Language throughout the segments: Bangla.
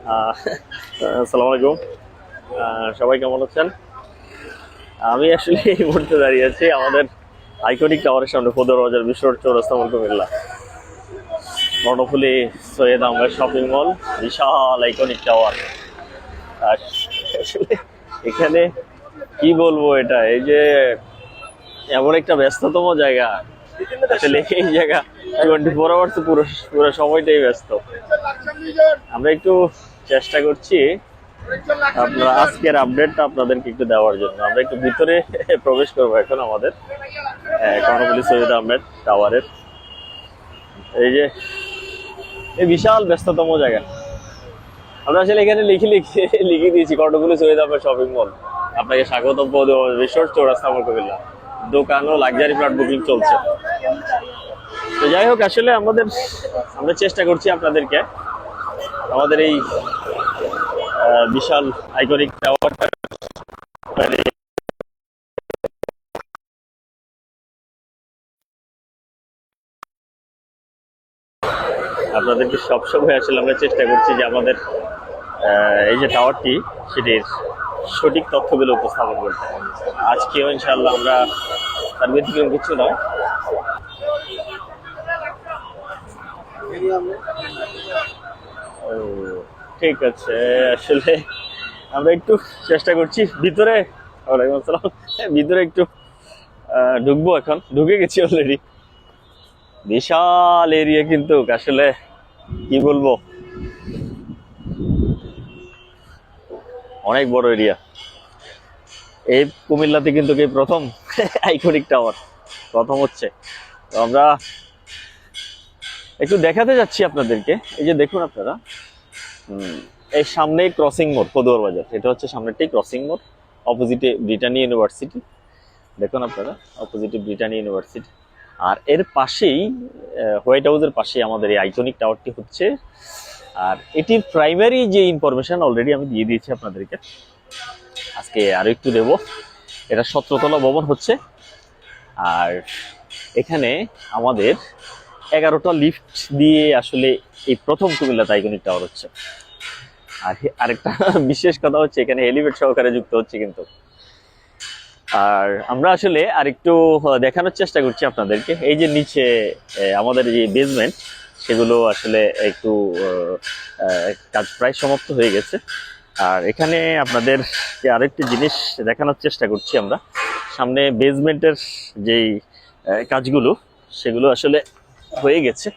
আসসালামু আলাইকুম। সবাই কেমন আছেন? আমি আসলে এই মুহূর্তে দাঁড়িয়ে আছি আমাদের আইকনিক টাওয়ারের সামনে, ফদর বাজার বিশ্ব রোড, চৌরাস্তা, কুমিল্লা। কর্ণফুলী সৈয়দ আহমেদ শপিং মল, বিশাল আইকনিক টাওয়ার। আর আসলে এখানে কি বলবো, এটা এই যে এমন একটা ব্যস্ততম জায়গা। আসলে এই জায়গা 24 আওয়ার্স, পুরো পুরো সময়টাই ব্যস্ত। আমরা একটু চেষ্টা করছি আপনারা আজকের আপডেটটা আপনাদেরকে একটু দেওয়ার জন্য। আমরা একটু ভিতরে প্রবেশ করবো এখন আমাদের কর্ণফুলী সৈয়দ আহমেদ টাওয়ারের। এই যে এই বিশাল ব্যস্ততম জায়গা, আমরা আসলে এখানে লিখে দিয়েছি কর্ণফুলী সৈয়দ আহমেদ শপিং মল, আপনাকে স্বাগতম রিসোর্ট, চৌরাস্তা, কুমিল্লা। দোকান ও লাক্সারি ফ্ল্যাট বুকিং চলছে। তো যাই হোক, আসলে আমরা চেষ্টা করছি আপনাদেরকে আমাদের এই বিশাল আইকনিক টাওয়ারটা আপনাদেরকে সবসময় আসলে আমরা চেষ্টা করছি যে আমাদের এই যে টাওয়ারটি, সেটির সঠিক তথ্যগুলো উপস্থাপন করতে। আজকেও ইনশাআল্লাহ আমরা তার ব্যতিক্রম কিছু নয়। ঠিক আছে, আসলে আমরা একটু চেষ্টা করছি ভিতরে। ওয়ালাইকুম আসসালাম। ভিতরে একটু ঢুকবো, এখন ঢুকে গেছি অলরেডি। বিশাল এরিয়া, কিন্তু আসলে কি বলবো, অনেক বড় এরিয়া। এই কুমিল্লাতে কিন্তু এই প্রথম আইকনিক টাওয়ার প্রথম হচ্ছে। তো আমরা একটু দেখাতে যাচ্ছি আপনাদেরকে। এই যে দেখুন আপনারা, এই সামনেই ক্রসিং মোড়, ফদুয়ার বাজার। এটা হচ্ছে সামনেরটাই ক্রসিং মোড়, অপোজিটে ব্রিটানিয়া ইউনিভার্সিটি। দেখুন আপনারা, অপোজিটে ব্রিটানিয়া ইউনিভার্সিটি। আর এর পাশেই হোয়াইট হাউসের পাশেই আমাদের এই আইকনিক টাওয়ারটি হচ্ছে। আর এটির প্রাইমারি যে ইনফরমেশন অলরেডি আমি দিয়ে দিয়েছি আপনাদেরকে, আজকে আরো একটু দেব। এটা 17 তলা ভবন হচ্ছে। আর এখানে আমাদের 11টা লিফট দিয়ে আসলে এই প্রথম কুমিল্লাতে আইকনিক টাওয়ার হচ্ছে। আর আরেকটা বিশেষ কথা হচ্ছে, এখানে এলিভেট সহকারে যুক্ত হচ্ছে কিন্তু। আর আমরা আসলে আরেকটু দেখানোর চেষ্টা করছি আপনাদেরকে। এই যে নিচে আমাদের যে বেসমেন্ট, সেগুলো আসলে একটু কাজ প্রায় সমাপ্ত হয়ে গেছে। আর এখানে আপনাদের আরেকটি জিনিস দেখানোর চেষ্টা করছি আমরা। সামনে বেসমেন্টের যেই কাজগুলো, সেগুলো আসলে হয়ে গেছে।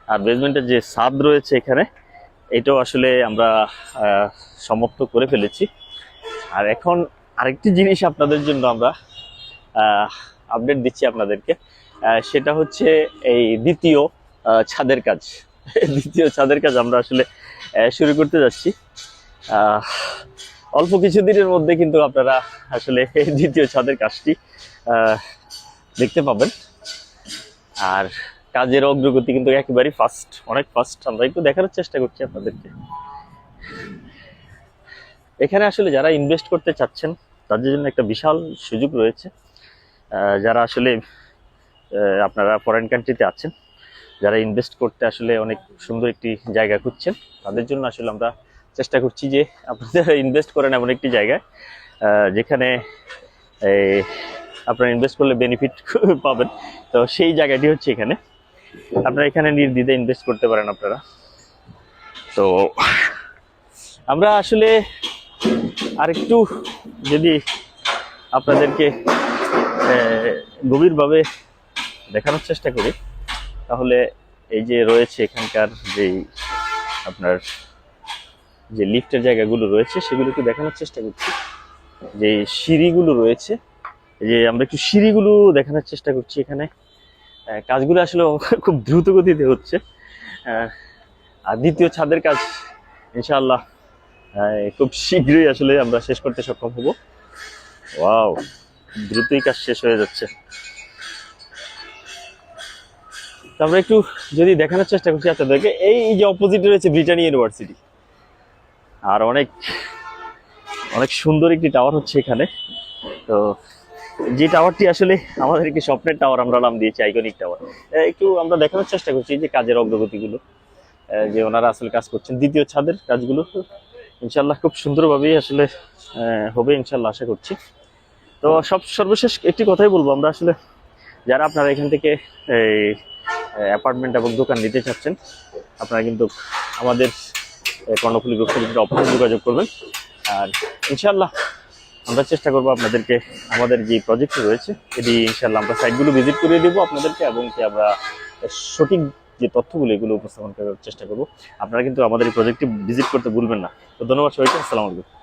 আর বেসমেন্টের যে ছাদ রয়েছে এখানে, এটাও আসলে আমরা সমাপ্ত করে ফেলেছি। আর এখন আরেকটি জিনিস আপনাদের জন্য আমরা আপডেট দিচ্ছি আপনাদেরকে। সেটা হচ্ছে এই দ্বিতীয় ছাদের কাজ। দ্বিতীয় ছাদের কাজ আমরা আসলে শুরু করতে যাচ্ছি। অল্প কিছুদিনের মধ্যে কিন্তু আপনারা আসলে এই দ্বিতীয় ছাদের কাজটি দেখতে পাবেন। আর কাজের অগ্রগতি কিন্তু একেবারেই ফাস্ট, অনেক ফাস্ট। আমরা একটু দেখানোর চেষ্টা করছি আপনাদেরকে। এখানে আসলে যারা ইনভেস্ট করতে চাচ্ছেন, তাদের জন্য একটা বিশাল সুযোগ রয়েছে। যারা আসলে আপনারা ফরেন কান্ট্রিতে আছেন, যারা ইনভেস্ট করতে আসলে অনেক সুন্দর একটি জায়গা খুঁজছেন, তাদের জন্য আসলে আমরা চেষ্টা করছি যে আপনারা ইনভেস্ট করেন এমন একটি জায়গায় যেখানে আপনারা ইনভেস্ট করলে বেনিফিট পাবেন। তো সেই জায়গাটি হচ্ছে এখানে। আপনারা এখানে নির্দ্বিধায় ইনভেস্ট করতে পারেন আপনারা। তো আমরা আসলে আরেকটু যদি আপনাদেরকে গভীরভাবে দেখানোর চেষ্টা করি, তাহলে এই যে রয়েছে এখানকার যেই আপনার যে লিফটের জায়গাগুলো রয়েছে, সেগুলো একটু দেখানোর চেষ্টা করছি। যে সিঁড়িগুলো রয়েছে, যে আমরা একটু সিঁড়িগুলো দেখানোর চেষ্টা করছি। এখানে কাজগুলো আসলে খুব দ্রুত গতিতে হচ্ছে। আর দ্বিতীয় ছাদের কাজ ইনশাআল্লাহ খুব শীঘ্রই আসলে আমরা শেষ করতে সক্ষম হব। ওয়াও, দ্রুতই কাজ শেষ হয়ে যাচ্ছে। আমরা একটু যদি দেখানোর চেষ্টা করছি আপনাদেরকে, এই যে অপোজিটে রয়েছে ব্রিটানিয়া ইউনিভার্সিটি। আর অনেক অনেক সুন্দর একটি টাওয়ার হচ্ছে এখানে। তো যে টাওয়ারটি আসলে আমাদের একটি স্বপ্নের টাওয়ার, আমরা নাম দিয়েছি আইকনিক টাওয়ার। একটু আমরা দেখানোর চেষ্টা করছি যে কাজের অগ্রগতিগুলো। যে ওনারা আসলে কাজ করছেন দ্বিতীয় ছাদের কাজগুলো ইনশাল্লাহ খুব সুন্দরভাবেই আসলে হবে ইনশাল্লাহ আশা করছি। তো সর্বশেষ একটি কথাই বলবো, আমরা আসলে যারা আপনারা এখান থেকে এই অ্যাপার্টমেন্ট এবং দোকান নিতে চাচ্ছেন, আপনারা কিন্তু আমাদের কর্ণফুলী গ্রুপ লিমিটেড অফিসে যোগাযোগ করবেন। আর ইনশাল্লাহ আমরা চেষ্টা করবো আপনাদেরকে আমাদের যে প্রজেক্ট রয়েছে এটি ইনশাল্লাহ আমরা সাইটগুলো ভিজিট করিয়ে দেবো আপনাদেরকে, এবং কি আমরা সঠিক যে তথ্যগুলো এগুলো উপস্থাপন করার চেষ্টা করবো। আপনারা কিন্তু আমাদের এই প্রজেক্টটি ভিজিট করতে ভুলবেন না। তো ধন্যবাদ সবাইকে, আসসালামু আলাইকুম।